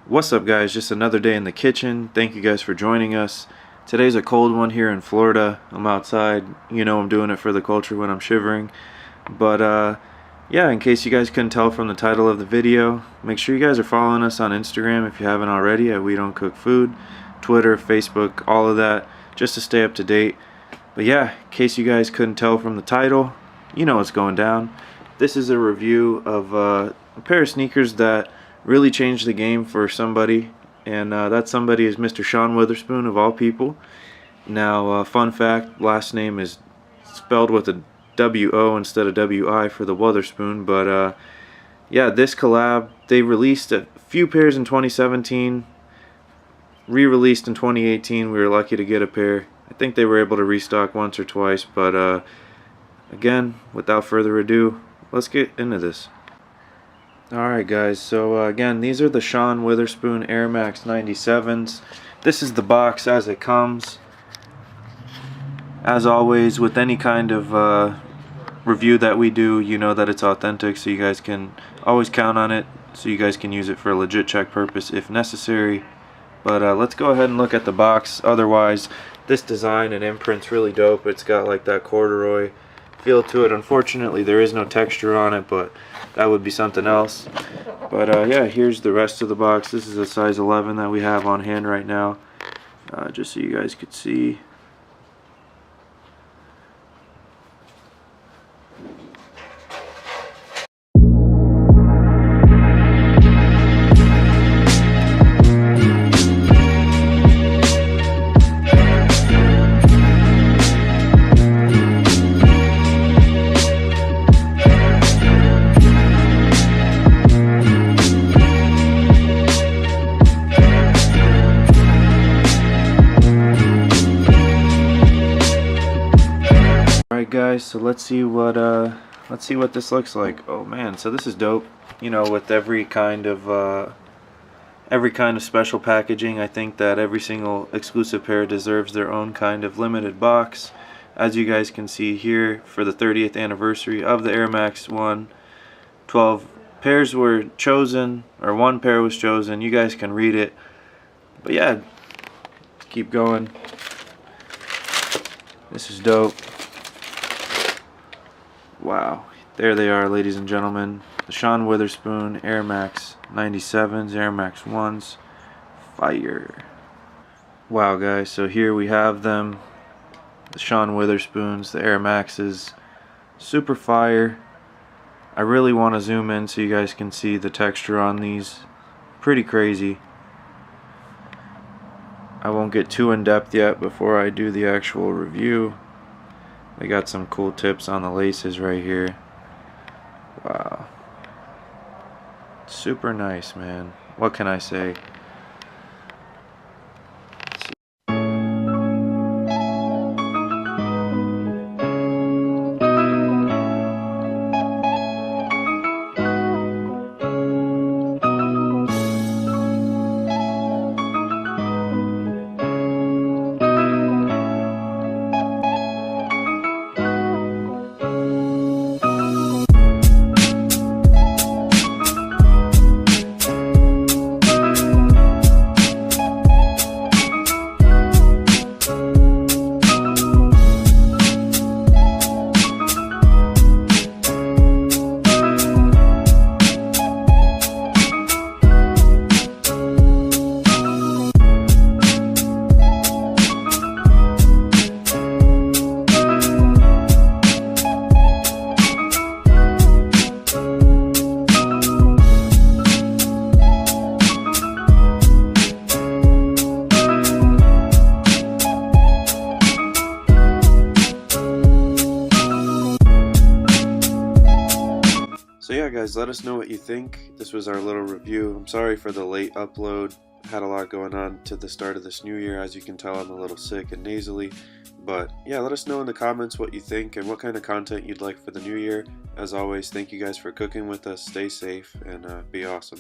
What's up, guys? Just another day in the kitchen. Thank you guys for joining us. Today's a cold one here in Florida. I'm outside. You know I'm doing it for the culture when I'm shivering. But yeah, in case you guys couldn't tell from the title of the video, make sure you guys are following us on Instagram if you haven't already at We Don't Cook Food, Twitter, Facebook, all of that, just to stay up to date. But yeah, in case you guys couldn't tell from the title, you know what's going down. This is a review of a pair of sneakers that really changed the game for somebody, and that somebody is Mr. Sean Wotherspoon, of all people. Now, fun fact, last name is spelled with a W-O instead of W-I for the Wotherspoon. But yeah, this collab, they released a few pairs in 2017, re-released in 2018. We were lucky to get a pair. I think they were able to restock once or twice, but again, without further ado, let's get into this. Alright guys, so again, these are the Sean Wotherspoon Air Max 97s. This is the box as it comes. As always, with any kind of review that we do, you know that it's authentic, so you guys can always count on it, so you guys can use it for a legit check purpose if necessary. But let's go ahead and look at the box. Otherwise, this design and imprint's really dope. It's got like that corduroy feel to it. Unfortunately, there is no texture on it, but that would be something else. But yeah, here's the rest of the box. This is a size 11 that we have on hand right now, just so you guys could see. Guys, so let's see what this looks like. Oh man, so this is dope. You know, with every kind of special packaging, I think that every single exclusive pair deserves their own kind of limited box. As you guys can see here, for the 30th anniversary of the Air Max 1, 12 pairs were chosen, or one pair was chosen. You guys can read it. But yeah, let's keep going. This is dope. Wow, there they are, ladies and gentlemen. The Sean Wotherspoon Air Max 97s, Air Max 1s. Fire. Wow, guys, so here we have them. The Sean Wotherspoons, the Air Maxes. Super fire. I really want to zoom in so you guys can see the texture on these. Pretty crazy. I won't get too in depth yet before I do the actual review. They got some cool tips on the laces right here. Wow. Super nice, man. What can I say? So yeah, guys, let us know what you think. This was our little review. I'm sorry for the late upload. Had a lot going on to the start of this new year. As you can tell, I'm a little sick and nasally. But yeah, let us know in the comments what you think and what kind of content you'd like for the new year. As always, thank you guys for cooking with us. Stay safe and be awesome.